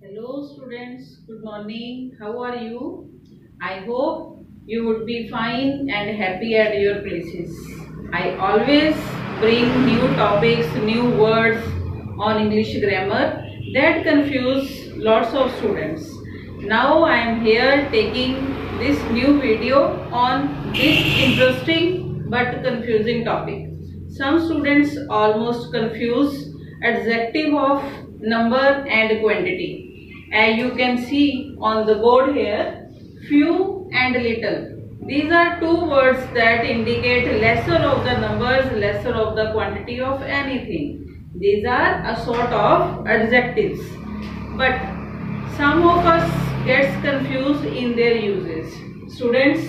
Hello students, good morning. How are you? I hope you would be fine and happy at your places. I always bring new topics, new words on English grammar that confuse lots of students. Now I am here taking this new video on this interesting but confusing topic. Some students almost confuse adjective of number and quantity. As you can see on the board here, few and little. These are two words that indicate lesser of the numbers, lesser of the quantity of anything. These are a sort of adjectives. But some of us gets confused in their uses. Students,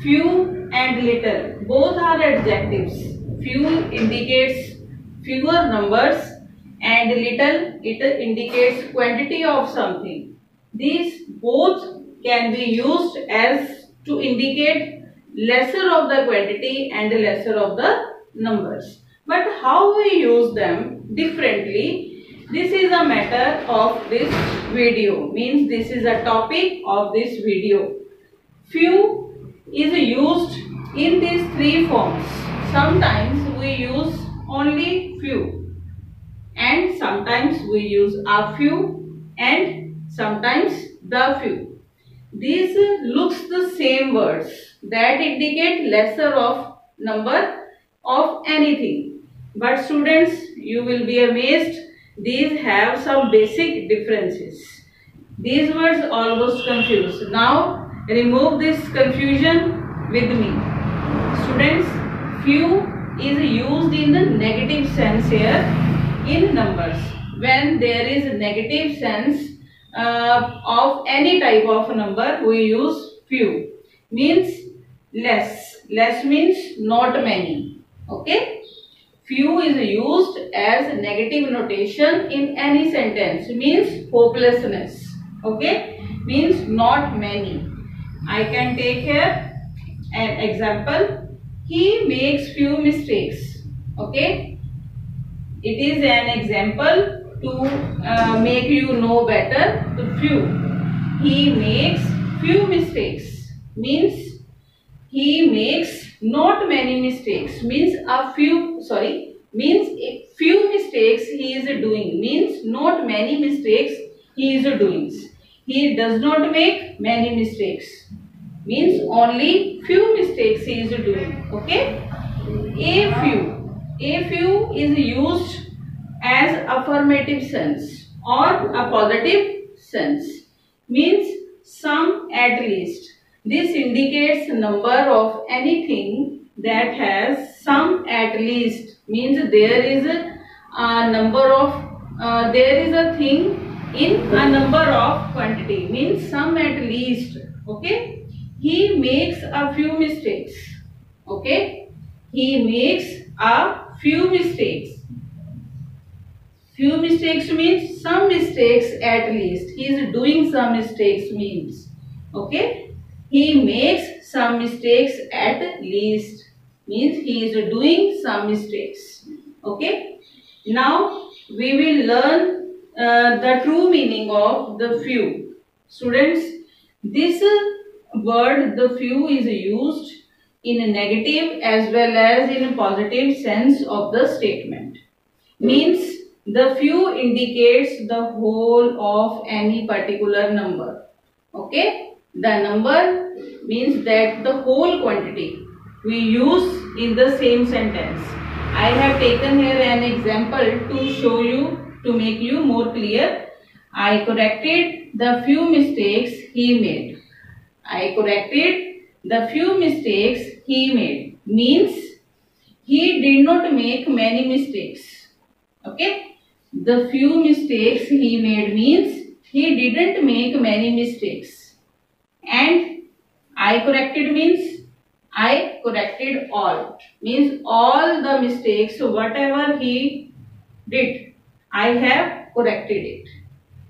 few and little, both are adjectives. Few indicates fewer numbers and little, it indicates quantity of something. These both can be used as to indicate lesser of the quantity and lesser of the numbers. But how we use them differently, this is a matter of this video, means this is a topic of this video. Few is used in these three forms. Sometimes we use only few, and sometimes we use a few, and sometimes the few. These looks the same words that indicate lesser of number of anything. But students, you will be amazed, these have some basic differences. These words almost confuse. Now remove this confusion with me. Students, few is used in the negative sense here in numbers. When there is a negative sense of any type of number, we use few. Means less. Less means not many. Okay. Few is used as negative notation in any sentence. Means hopelessness. Okay. Means not many. I can take here an example. He makes few mistakes. Okay. It is an example to make you know better the few. He makes few mistakes. Means he makes not many mistakes. Means means few mistakes he is doing. Means not many mistakes he is doing. He does not make many mistakes. Means only few mistakes he is doing. Okay. A few. A few is used as affirmative sense or a positive sense. Means some at least. This indicates number of anything that has some at least. Means there is a number of, there is a thing in a number of quantity. Means some at least. Okay. He makes a few mistakes. Okay. He makes a few mistakes. Few mistakes means some mistakes at least. He is doing some mistakes means. Okay. He makes some mistakes at least. Means he is doing some mistakes. Okay. Now we will learn the true meaning of the few. Students, this word the few is used in a negative as well as in a positive sense of the statement. Means the few indicates the whole of any particular number. Okay. The number means that the whole quantity we use in the same sentence. I have taken here an example to show you, to make you more clear. I corrected the few mistakes he made. I corrected the few mistakes he made. Means he did not make many mistakes. Okay. The few mistakes he made means he didn't make many mistakes. And I corrected means I corrected all. Means all the mistakes, whatever he did, I have corrected it.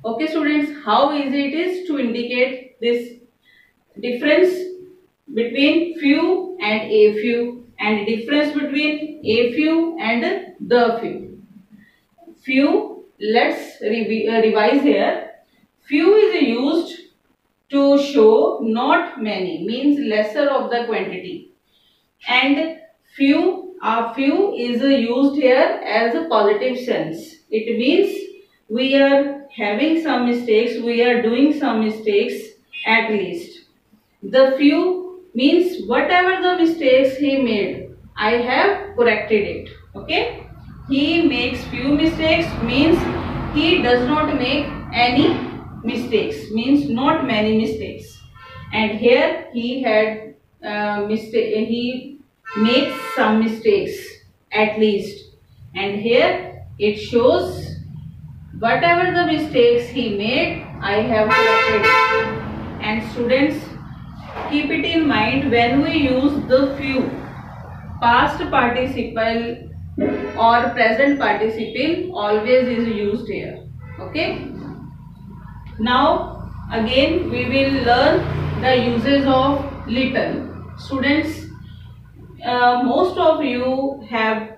Okay students, how easy it is to indicate this difference between few and a few, and difference between a few and the few. Few, let's revise here. Few is used to show not many, means lesser of the quantity, and few is used here as a positive sense. It means we are having some mistakes, we are doing some mistakes at least. The few means whatever the mistakes he made, I have corrected it. Okay. He makes few mistakes means he does not make any mistakes, means not many mistakes. And here he had he makes some mistakes at least. And here it shows whatever the mistakes he made, I have corrected it. And students, keep it in mind when we use the few, past participle or present participle always is used here. Okay. Now again we will learn the uses of little. Students, most of you have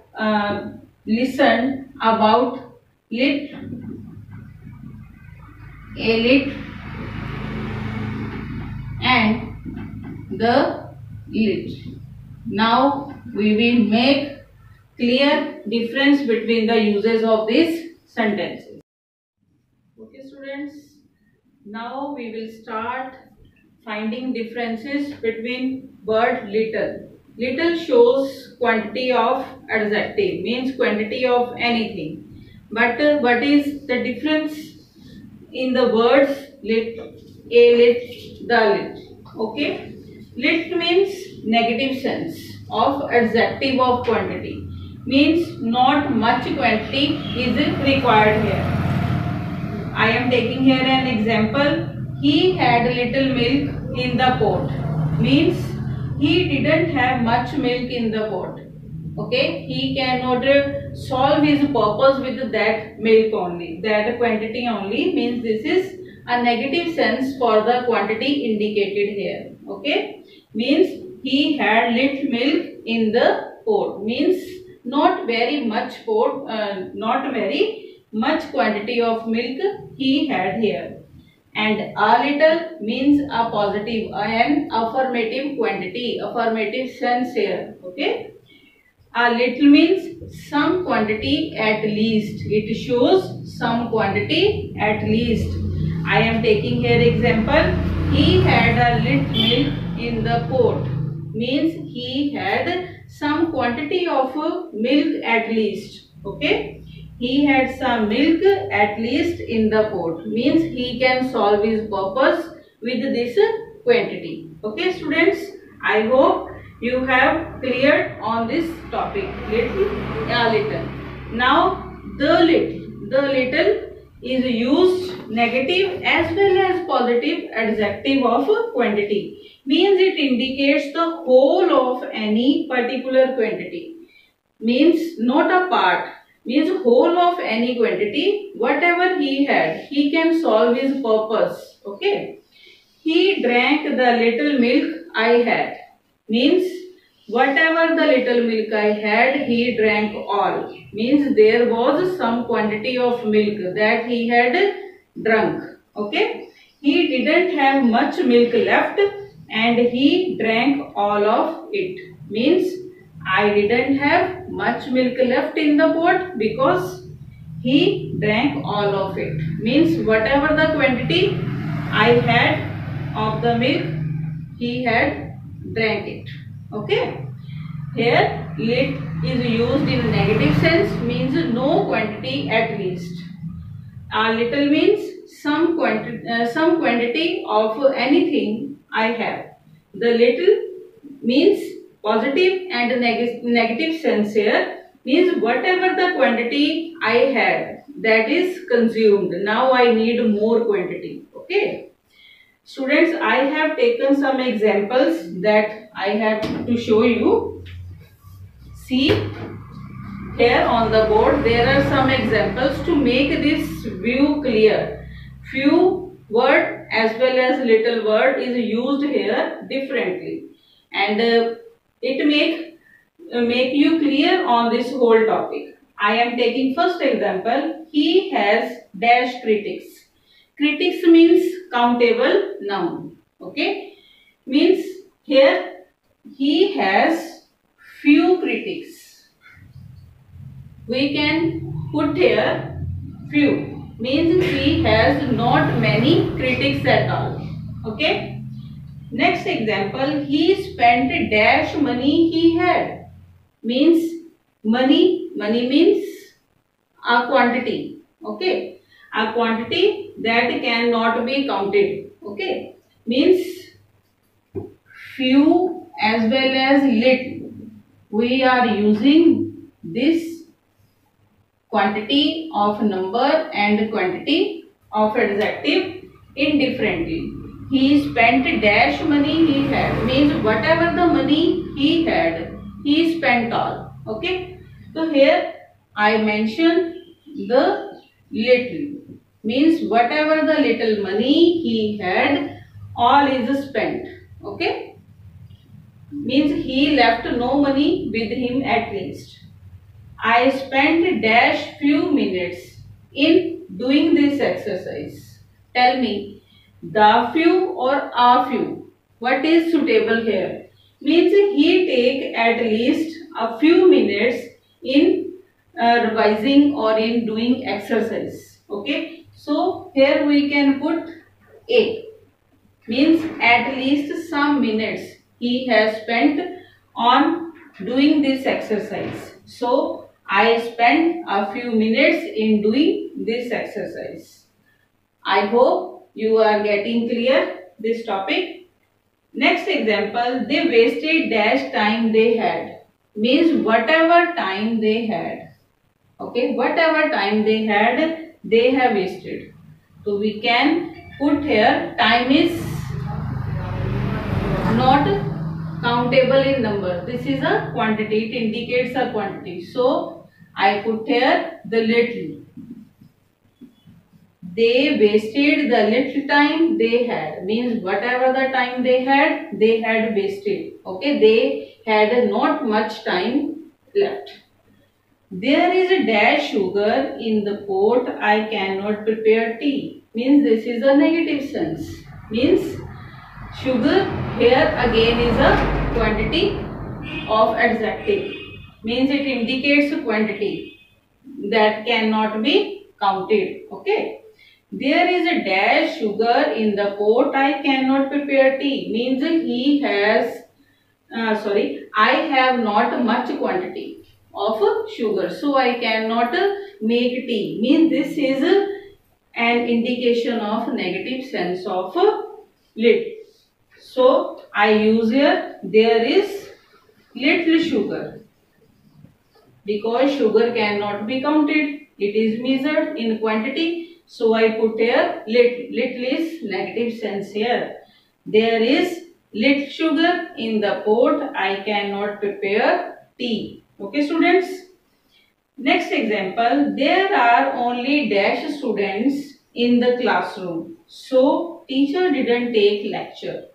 listened about lit, a lit and the lit. Now we will make clear difference between the uses of these sentences. Okay students, now we will start finding differences between word little. Little shows quantity of adjective, means quantity of anything. But what is the difference in the words lit, a lit, the lit? Okay, lit means negative sense of adjective of quantity, means not much quantity is required here. I am taking here an example. He had little milk in the pot, means he didn't have much milk in the pot. Okay, he cannot solve his purpose with that milk only, that quantity only, means this is a negative sense for the quantity indicated here. Okay, means he had little milk in the pot, means not very much pot, not very much quantity of milk he had here. And a little means a positive and affirmative quantity, affirmative sense here. Okay, a little means some quantity at least, it shows some quantity at least. I am taking here example, he had a little milk in the pot, means he had some quantity of milk at least. Okay, he had some milk at least in the pot, means he can solve his purpose with this quantity. Okay students, I hope you have cleared on this topic, little, a little. Now the little is used negative as well as positive adjective of quantity, means it indicates the whole of any particular quantity, means not a part, means whole of any quantity, whatever he had, he can solve his purpose. Okay, he drank the little milk I had, means whatever the little milk I had, he drank all, means there was some quantity of milk that he had drunk. Okay, he didn't have much milk left and he drank all of it, means I didn't have much milk left in the pot because he drank all of it, means whatever the quantity I had of the milk, he had drank it. Okay, here lit is used in negative sense, means no quantity at least. A little means some quantity of anything I have. The little means positive and negative sense here, means whatever the quantity I had, that is consumed, now I need more quantity. Okay students, I have taken some examples that I have to show you. See here on the board, there are some examples to make this view clear. Few word as well as little word is used here differently, and it make you clear on this whole topic. I am taking first example, he has dash critics. Critics means countable noun. Okay, means here he has few critics. We can put here few, means he has not many critics at all. Okay, next example, he spent dash money he had. Means money means a quantity. Okay, a quantity that cannot be counted. Okay, means few as well as little. We are using this quantity of number and quantity of adjective indifferently. He spent dash money he had, means whatever the money he had, he spent all. Okay, so here I mention the little, means whatever the little money he had, all is spent. Okay, means he left no money with him at least. I spent dash few minutes in doing this exercise. Tell me, the few or a few, what is suitable here? Means he take at least a few minutes in revising or in doing exercise. Okay, so here we can put a, means at least some minutes he has spent on doing this exercise. So I spent a few minutes in doing this exercise. I hope you are getting clear this topic. Next example, they wasted dash time they had. Means whatever time they had. Okay, whatever time they had, they have wasted. So we can put here, time is not countable in number. This is a quantity, it indicates a quantity. So I put here the little. They wasted the little time they had, means whatever the time they had wasted. Okay, they had not much time left. There is a dash sugar in the pot, I cannot prepare tea. Means this is a negative sense. Means sugar here again is a quantity of adjective. Means it indicates a quantity that cannot be counted. Okay, there is a dash sugar in the pot, I cannot prepare tea. Means he has I have not much quantity of sugar, so I cannot make tea. Means this is an indication of negative sense of little. So I use here, there is little sugar, because sugar cannot be counted, it is measured in quantity. So I put here little. Little is negative sense here. There is little sugar in the pot, I cannot prepare tea. Okay students. Next example, there are only dash students in the classroom, so teacher didn't take lecture.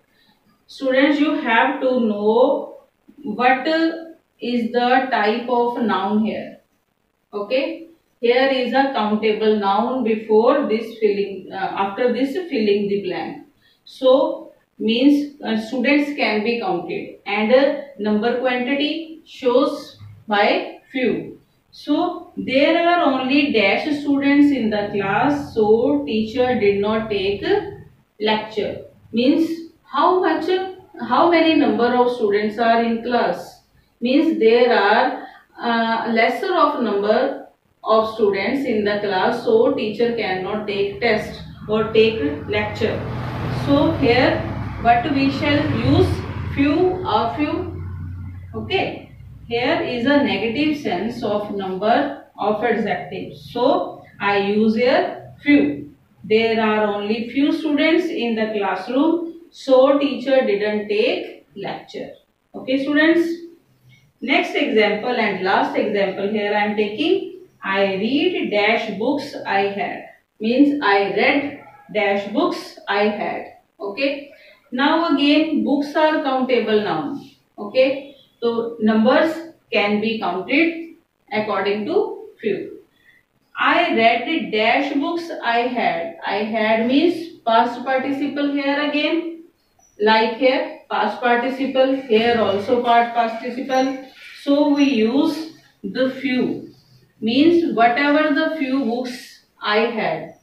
Students, you have to know what is the type of noun here. Okay, here is a countable noun before this filling, after this filling the blank. So means students can be counted, and number quantity shows by few. So there are only dash students in the class, so teacher did not take lecture. Means how many number of students are in class? Means there are lesser of number of students in the class, so teacher cannot take test or take lecture. So here what we shall use? Few or few. Okay, here is a negative sense of number of adjectives, so I use here few. There are only few students in the classroom, so teacher didn't take lecture. Okay students. Next example and last example here I am taking. I read dash books I had. Means I read dash books I had. Okay, now again books are countable noun. Okay, so numbers can be counted according to few. I read dash books I had. I had means past participle here again. Like here, past participle. Here also past participle. So we use the few. Means whatever the few books I had.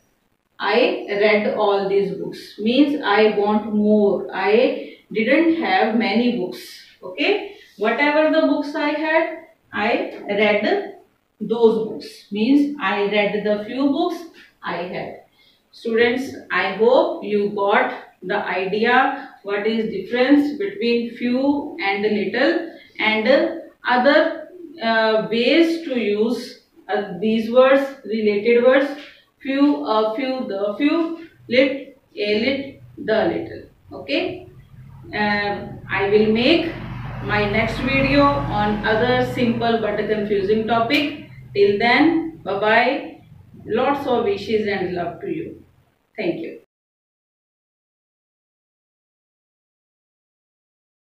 I read all these books. Means I want more. I didn't have many books. Okay. Whatever the books I had, I read those books. Means I read the few books I had. Students, I hope you got the idea what is difference between few and little and other ways to use these words, related words, few, a few, the few, lit, a lit, the little. Okay. I will make my next video on other simple but confusing topic. Till then, bye bye. Lots of wishes and love to you. Thank you.